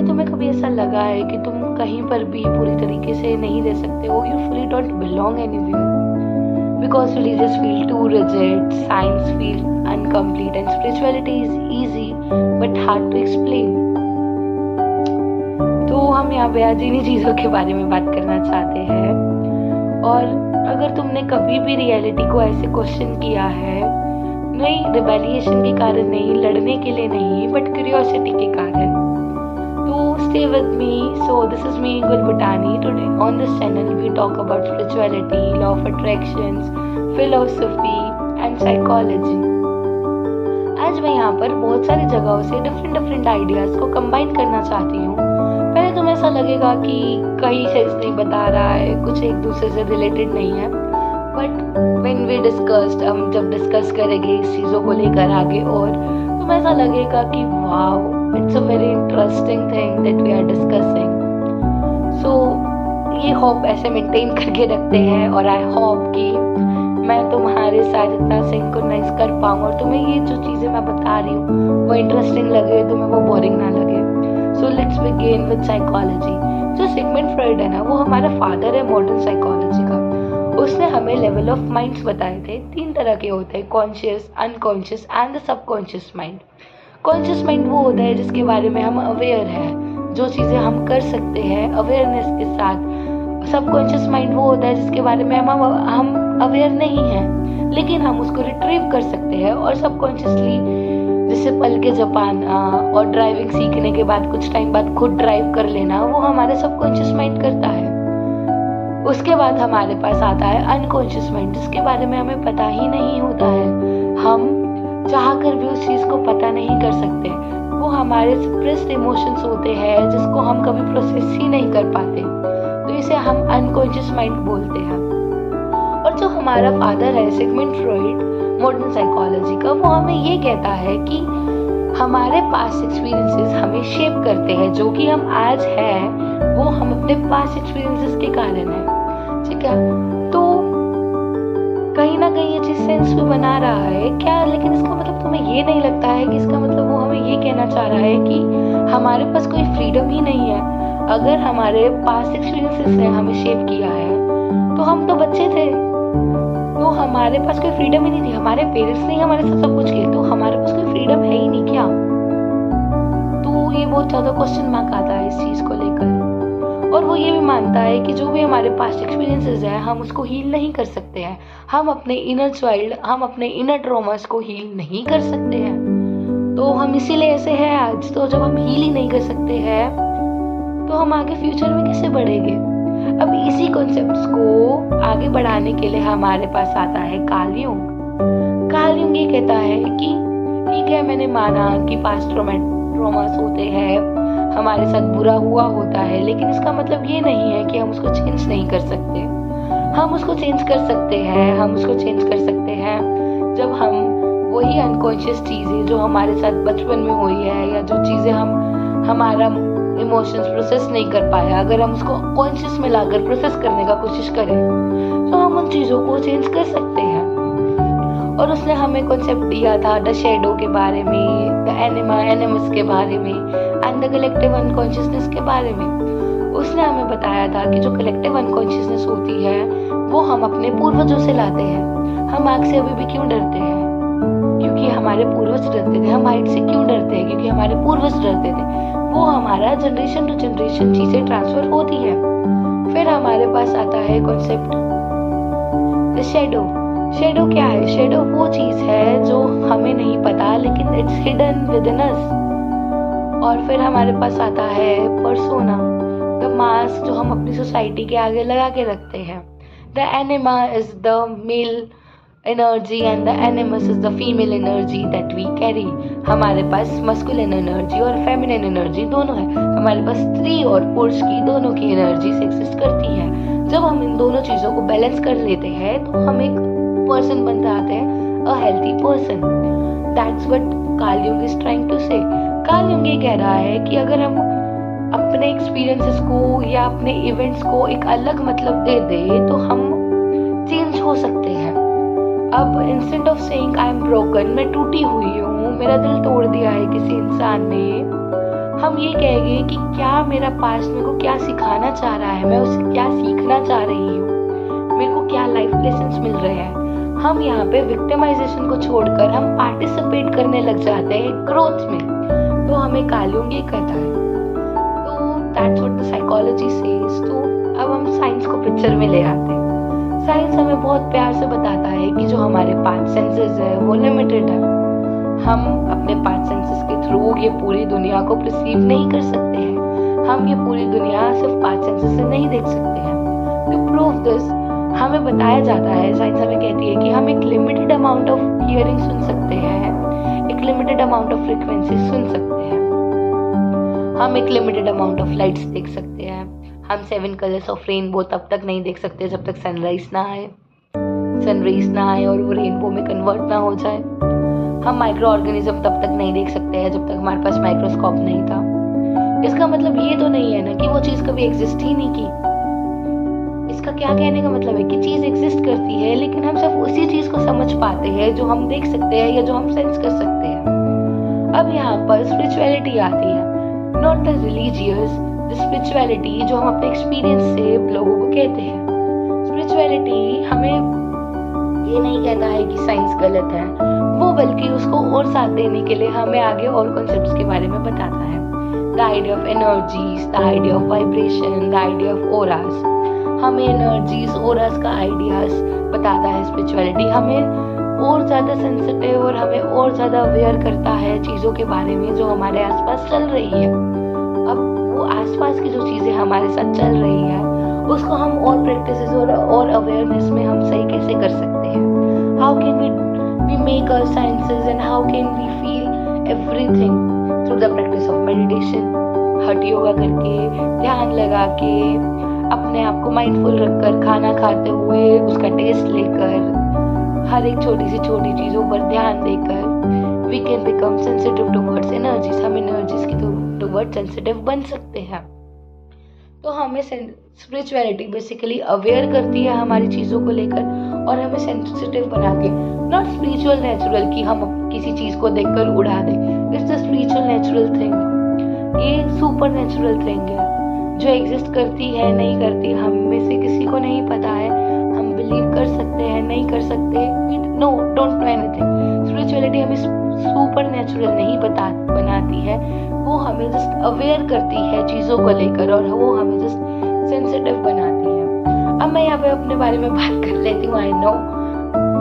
क्या तुम्हें कभी ऐसा लगा है कि तुम कहीं पर भी पूरी तरीके से नहीं रह सकते हो? You fully don't belong anywhere because religious feel too rigid, science feel incomplete and spirituality is easy but hard to explain. तो हम यहाँ पे आज इन्हीं चीज़ों के बारे में बात करना चाहते हैं। और अगर तुमने कभी भी रियलिटी को ऐसे क्वेश्चन किया है, नहीं रिबेलिएशन के कारण नहीं, लड़ने के लिए नहीं, बट क्यूरियोसिटी के कारण, तो stay with me. So this is me, Gul Bhutani. Today on this channel we talk about spirituality, law of attractions, philosophy and psychology. आज मैं यहाँ पर बहुत सारी जगहों से डिफरेंट आइडियाज को कंबाइन करना चाहती हूँ। पहले तुम्हें ऐसा लगेगा कि कहीं सेंस नहीं बता रहा है, कुछ एक दूसरे से रिलेटेड नहीं है, बट व्हेन वी डिस्कस्ड, हम जब डिस्कस करेंगे इस चीज़ों को लेकर आगे, और तुम्हें ऐसा लगेगा कि wow, it's a very interesting thing that we are discussing. So ये होप ऐसे मेंटेन करके रखते हैं, और आई होप कि मैं तुम्हारे साथ इतना सिंक्रोनाइज कर पाऊँ और तुम्हें ये जो चीज़ें मैं बता रही हूँ वो इंटरेस्टिंग लगे, तुम्हें वो बोरिंग ना लगे। So let's begin with psychology. जो सिगमंड फ्रॉइड है ना, वो हमारा फादर है मॉडर्न साइकोलॉजी का। उसने हमें लेवल ऑफ माइंड्स बताए थे। 3 तरह के होते हैं, conscious, unconscious and the subconscious mind. Conscious mind वो होता है जिसके बारे में हम अवेयर हैं, जो चीज़ें हम कर सकते हैं अवेयरनेस के साथ। सबकॉन्शियस माइंड वो होता है जिसके बारे में हम अवेयर नहीं हैं, लेकिन हम उसको रिट्रीव कर सकते हैं। और सबकॉन्शियसली, जैसे पल के जपाना और ड्राइविंग सीखने के बाद कुछ टाइम बाद खुद ड्राइव कर लेना, वो हमारे सबकॉन्शियस माइंड करता है। उसके बाद हमारे पास आता है अनकॉन्शियस माइंड, जिसके बारे में हमें पता ही नहीं होता है। हम चाह कर भी उस चीज़ को पता नहीं कर सकते। वो हमारे सप्रेस्ड इमोशंस होते हैं जिसको हम कभी प्रोसेस ही नहीं कर पाते, तो इसे हम अनकॉन्शियस माइंड बोलते हैं। और जो हमारा फादर है सिगमंड फ्रॉइड मॉडर्न साइकोलॉजी का, वो हमें ये कहता है कि हमारे पास्ट एक्सपीरियंसेस हमें शेप करते हैं। जो कि हम आज हैं वो हम अपने पास्ट एक्सपीरियंसेस के कारण है, ठीक है? तो कहीं ना कहीं ये चीज़ सेंस भी बना रहा है क्या, लेकिन इसका मतलब तुम्हें ये नहीं लगता है कि इसका मतलब वो हमें ये कहना चाह रहा है कि हमारे पास कोई फ्रीडम ही नहीं है? अगर हमारे पास्ट एक्सपीरियंसेस ने हमें शेप किया है तो हम तो बच्चे थे, तो हमारे पास कोई फ्रीडम ही नहीं थी। हमारे पेरेंट्स ने हमारे साथ सब कुछ किया, तो हमारे पास कोई फ्रीडम है ही नहीं क्या? तो ये बहुत ज़्यादा क्वेश्चन मार्क आता है इस चीज़ को लेकर। और वो ये भी मानता है कि जो भी हमारे पास्ट एक्सपीरियंसेस है, हम उसको हील नहीं कर सकते हैं। हम अपने इनर चाइल्ड, हम अपने इनर ट्रॉमास को हील नहीं कर सकते हैं। तो हम इसीलिए ऐसे हैं आज। तो जब हम हील ही नहीं कर सकते हैं, तो हम आगे फ्यूचर में कैसे बढ़ेंगे? अब इसी कॉन्सेप्ट्स को आगे बढ़ाने के लिए हमारे पास आता है कार्ल युंग। कार्ल युंग ये कहता है कि ठीक है, मैंने माना कि पास्ट ट्रॉमास होते हैं, हमारे साथ बुरा हुआ होता है, लेकिन इसका मतलब ये नहीं है कि हम उसको चेंज नहीं कर सकते। हम उसको चेंज कर सकते हैं। हम उसको चेंज कर सकते हैं जब हम वही अनकॉन्शियस चीज़ें जो हमारे साथ बचपन में हुई है, या जो चीज़ें हमारा इमोशंस प्रोसेस नहीं कर पाया, अगर हम उसको कॉन्शियस में लाकर प्रोसेस करने का कोशिश करें, तो हम उन चीज़ों को चेंज कर सकते हैं। और उसने हमें कॉन्सेप्ट दिया था द शैडो के बारे में, द एनिमस के बारे में, एंड द कलेक्टिव अनकॉन्शियसनेस के बारे में। उसने हमें बताया था कि जो कलेक्टिव अनकॉन्शियसनेस होती है वो हम अपने पूर्वजों से लाते हैं। हम आग से अभी भी क्यों डरते हैं? क्योंकि हमारे पूर्वज डरते थे। हम हाइट से क्यों डरते हैं? क्योंकि हमारे पूर्वज डरते थे। वो हमारा जनरेशन टू जनरेशन चीज़ें ट्रांसफर होती है। फिर हमारे पास आता है कॉन्सेप्ट द शैडो। शैडो क्या है? शैडो वो चीज़ है जो हमें नहीं पता, लेकिन इट्स हिडन विद इन अस। और फिर हमारे पास आता है पर्सोना, द मास्क जो हम अपनी सोसाइटी के आगे लगा के रखते हैं। The anima is the male energy and the animus is the female energy that we carry. हमारे पास मस्कुलिन एनर्जी और फेमिनिन एनर्जी दोनों है। हमारे पास स्त्री और पुरुष की दोनों की एनर्जीज एग्जिस्ट करती हैं। जब हम इन दोनों चीज़ों को बैलेंस कर लेते हैं तो हम एक पर्सन बन जाते हैं, a healthy person. That's what Carl Jung is trying to say. Carl Jung ये कह रहा है कि अगर हम अपने एक्सपीरियंसेस को या अपने इवेंट्स को एक अलग मतलब दे दे तो हम चेंज हो सकते हैं। अब instead of saying I am broken, मैं टूटी हुई हूँ, मेरा दिल तोड़ दिया है किसी इंसान ने, हम ये कहेंगे कि क्या मेरा पास्ट मेरे को क्या सिखाना चाह रहा है, मैं उससे क्या सीखना चाह रही हूँ, मेरे को क्या लाइफ लेसन्स मिल रहे हैं। हम यहाँ पे विक्टिमाइजेशन को छोड़कर हम पार्टिसिपेट करने लग जाते हैं ग्रोथ में, तो हमें कालुंग ये कहता है। तो that's what the psychology says. तो अब हम साइंस को पिक्चर में ले आते हैं। साइंस हमें बहुत प्यार से बताता है कि जो हमारे 5 सेंसेस है वो लिमिटेड है। हम अपने 5 सेंसेस के थ्रू ये पूरी दुनिया को परसीव नहीं कर सकते हैं। हम ये पूरी दुनिया सिर्फ 5 सेंसेस से नहीं देख सकते हैं। टू प्रूव दिस हमें बताया जाता है, साइंस हमें कहती है कि हम एक लिमिटेड अमाउंट ऑफ हियरिंग सुन सकते हैं, एक लिमिटेड अमाउंट ऑफ फ्रीक्वेंसी सुन सकते हैं, हम एक लिमिटेड अमाउंट ऑफ लाइट्स देख सकते हैं। हम 7 कलर्स ऑफ रेनबो तब तक नहीं देख सकते जब तक सनराइज ना आए, सनरेज ना आए और वो रेनबो में कन्वर्ट ना हो जाए। हम माइक्रो ऑर्गेनिज्म तब तक नहीं देख सकते हैं जब तक हमारे पास माइक्रोस्कोप नहीं था। इसका मतलब ये तो नहीं है ना कि वो चीज़ कभी एग्जिस्ट ही नहीं की। इसका क्या कहने का मतलब है कि चीज़ एग्जिस्ट करती है, लेकिन हम सिर्फ उसी चीज़ को समझ पाते हैं जो हम देख सकते हैं या जो हम सेंस कर सकते हैं। अब यहाँ पर स्पिरिचुअलिटी आती है, not the religious, the spirituality जो हम अपने एक्सपीरियंस से लोगों को कहते हैं। स्पिरिचुअलिटी हमें ये नहीं कहता है कि साइंस गलत है, वो बल्कि उसको और साथ देने के लिए हमें आगे और कॉन्सेप्ट्स के बारे में बताता है। The idea of energies, the idea of vibration, the idea of auras. हमें एनर्जीज ओरास का आइडियाज बताता है स्पिरिचुअलिटी। हमें और ज़्यादा सेंसिटिव और हमें और ज़्यादा अवेयर करता है चीज़ों के बारे में जो हमारे आसपास चल रही है। अब वो आसपास की जो चीज़ें हमारे साथ चल रही है उसको हम और प्रैक्टिसेस और अवेयरनेस में हम सही कैसे कर सकते हैं। How can we make our senses and how can we feel everything through the practice of meditation. Hatha yoga करके, ध्यान लगा के, अपने आप को माइंडफुल रखकर, खाना खाते हुए उसका टेस्ट लेकर, हर एक छोटी सी छोटी चीज़ों पर ध्यान देकर we can become sensitive towards energies. हम एनर्जीज की टुवर्ड्स सेंसिटिव बन सकते हैं। तो हमें स्पिरिचुअलिटी बेसिकली अवेयर करती है हमारी चीज़ों को लेकर और हमें सेंसिटिव बनाती है। नॉट स्पिरिचुअल नेचुरल कि हम किसी चीज़ को देखकर उड़ा दें, it's the spiritual natural thing. ये सुपर नेचुरल थिंग है जो एग्जिस्ट करती है, नहीं करती, हम में से किसी को नहीं पता है। हम बिलीव कर सकते हैं, नहीं कर सकते, no don't know anything. Spirituality हमें सुपर नेचुरल नहीं बनाती है, वो हमें जस्ट अवेयर करती है चीज़ों को लेकर और वो हमें जस्ट सेंसिटिव बनाती है। अब मैं यहाँ पे अपने बारे में बात कर लेती हूँ। आई नो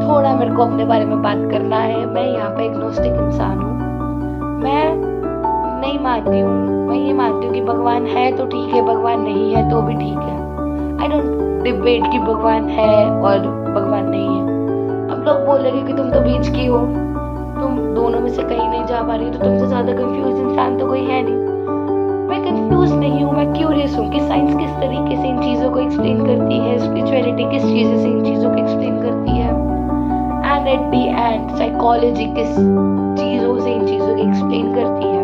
थोड़ा मेरे को अपने बारे में बात करना है। मैं यहाँ पे एग्नोस्टिक इंसान हूँ। मैं नहीं मानती हूँ, मैं ये मानती हूँ कि भगवान है तो ठीक है, भगवान नहीं है तो भी ठीक है। आई डोंट डिबेट कि भगवान है और भगवान नहीं है। अब लोग बोलेंगे कि तुम तो बीच की हो, तुम दोनों में से कहीं नहीं जा पा रही हो, तो तुमसे ज़्यादा कंफ्यूज इंसान तो कोई है नहीं। मैं कंफ्यूज नहीं हूँ, मैं क्यूरियस हूँ कि साइंस किस तरीके से इन चीज़ों को एक्सप्लेन करती है, स्पिरिचुअलिटी किस चीज़ से इन चीज़ों को एक्सप्लेन करती है, and at the and psychology किस चीज़ों से इन चीज़ों को एक्सप्लेन करती है।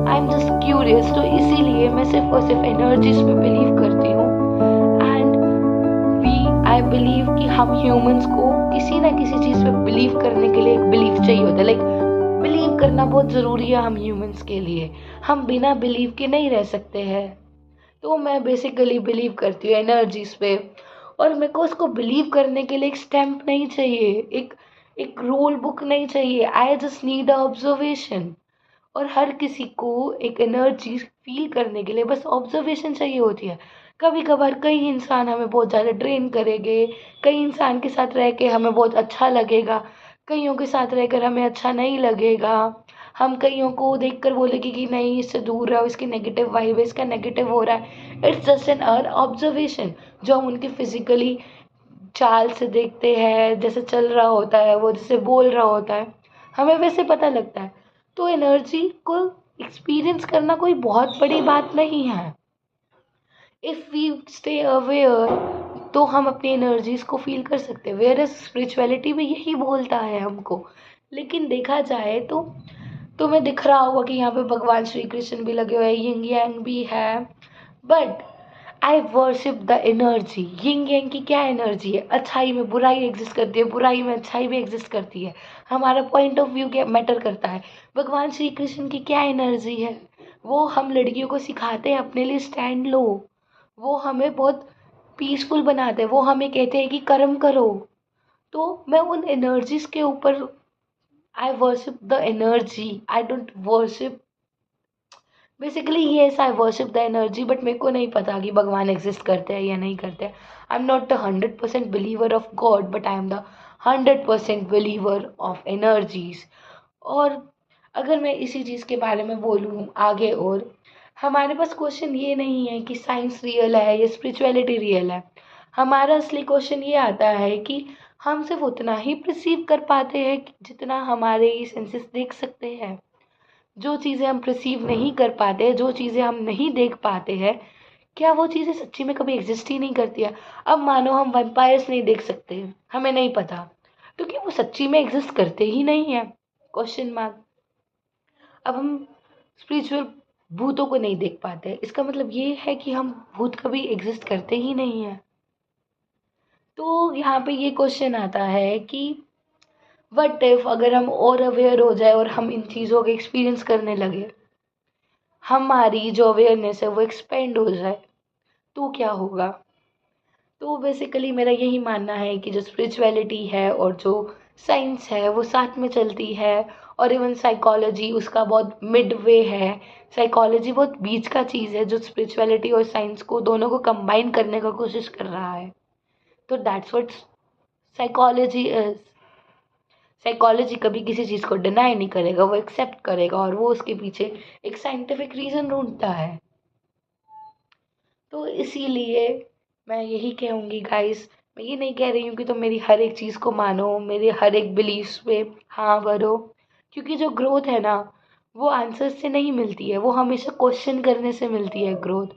I am just curious. तो इसीलिए मैं सिर्फ और सिर्फ एनर्जीज पे बिलीव करती हूँ। एंड आई बिलीव कि हम ह्यूमंस को किसी ना किसी चीज़ पे बिलीव करने के लिए एक बिलीव चाहिए होता है। लाइक बिलीव करना बहुत ज़रूरी है हम ह्यूमंस के लिए। हम बिना बिलीव के नहीं रह सकते हैं। तो मैं बेसिकली बिलीव करती हूँ एनर्जीज पे, और मेरे को उसको बिलीव करने के लिए एक स्टैम्प नहीं चाहिए, एक रूल बुक नहीं चाहिए। I just need a observation. और हर किसी को एक एनर्जी फील करने के लिए बस ऑब्जर्वेशन चाहिए होती है। कभी कभार कई इंसान हमें बहुत ज़्यादा ड्रेन करेंगे, कई इंसान के साथ रह के हमें बहुत अच्छा लगेगा, कईयों के साथ रहकर हमें अच्छा नहीं लगेगा। हम कईयों को देखकर बोलेंगे कि नहीं इससे दूर रहो, इसकी नेगेटिव वाइब है, इसका नेगेटिव हो रहा है। इट्स जस्ट एन ऑब्जर्वेशन जो हम उनकी फिजिकली चाल से देखते हैं, जैसे चल रहा होता है वो, जैसे बोल रहा होता है, हमें वैसे पता लगता है। तो एनर्जी को एक्सपीरियंस करना कोई बहुत बड़ी बात नहीं है। इफ़ वी स्टे अवेयर तो हम अपनी एनर्जीज को फील कर सकते हैं। वेयर स्पिरिचुअलिटी में यही बोलता है हमको। लेकिन देखा जाए तो तुम्हें दिख रहा होगा कि यहाँ पे भगवान श्री कृष्ण भी लगे हुए हैं, यिंग यांग भी है, but I worship the energy. Yin yang की क्या एनर्जी है? अच्छाई में बुराई एग्जिस्ट करती है, बुराई में अच्छाई भी एग्जिस्ट करती है। हमारा पॉइंट ऑफ व्यू क्या मैटर करता है। भगवान श्री कृष्ण की क्या एनर्जी है? वो हम लड़कियों को सिखाते हैं अपने लिए स्टैंड लो, वो हमें बहुत पीसफुल बनाते हैं, वो हमें कहते हैं कि कर्म करो। तो मैं उन एनर्जीज के ऊपर, आई worship the energy, I don't worship, basically yes I worship the energy, but मेरे को नहीं पता कि भगवान एग्जिस्ट करते हैं या नहीं करते हैं। I am not the 100% believer of God, but I am the 100% believer of energies. और अगर मैं इसी चीज़ के बारे में बोलूँ आगे, और हमारे पास क्वेश्चन ये नहीं है कि साइंस रियल है या स्पिरिचुअलिटी रियल है। हमारा असली क्वेश्चन ये आता है कि हम सिर्फ उतना ही परसीव कर पाते हैं जितना हमारे ये सेंसेस देख सकते हैं। जो चीज़ें हम परसीव नहीं कर पाते, जो चीज़ें हम नहीं देख पाते हैं, क्या वो चीज़ें सच्ची में कभी एग्जिस्ट ही नहीं करती है। अब मानो हम वैम्पायर्स नहीं देख सकते, हमें नहीं पता, तो क्या वो सच्ची में एग्जिस्ट करते ही नहीं है? Question mark. अब हम स्पिरिचुअल भूतों को नहीं देख पाते, इसका मतलब ये है कि हम भूत कभी एग्जिस्ट करते ही नहीं है। तो यहाँ पे ये क्वेश्चन आता है कि व्हाट इफ अगर हम और अवेयर हो जाए और हम इन चीज़ों को एक्सपीरियंस करने लगे, हमारी जो अवेयरनेस है वो एक्सपेंड हो जाए, तो क्या होगा? तो बेसिकली मेरा यही मानना है कि जो स्पिरिचुअलिटी है और जो साइंस है वो साथ में चलती है, और इवन साइकोलॉजी उसका बहुत मिड वे है। साइकोलॉजी बहुत बीच का चीज़ है जो स्पिरिचुअलिटी और साइंस को दोनों को कंबाइन करने का कोशिश कर रहा है। तो that's what psychology is. Psychology कभी किसी चीज़ को डिनाई नहीं करेगा, वो एक्सेप्ट करेगा, और वो उसके पीछे एक साइंटिफिक रीज़न ढूंढता है। तो इसीलिए मैं यही कहूँगी गाइस, मैं ये नहीं कह रही हूँ कि तुम मेरी हर एक चीज़ को मानो, मेरे हर एक बिलीव्स पे हाँ करो, क्योंकि जो ग्रोथ है ना वो आंसर्स से नहीं मिलती है, वो हमेशा क्वेश्चन करने से मिलती है ग्रोथ।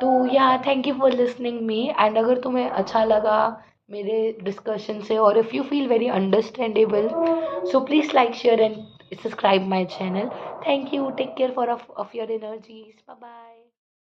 तो या thank you for listening me, and अगर तुम्हें अच्छा लगा मेरे डिस्कशन से, और if you feel very understandable, so please like share and subscribe my channel. Thank you, take care for of your energies, bye bye.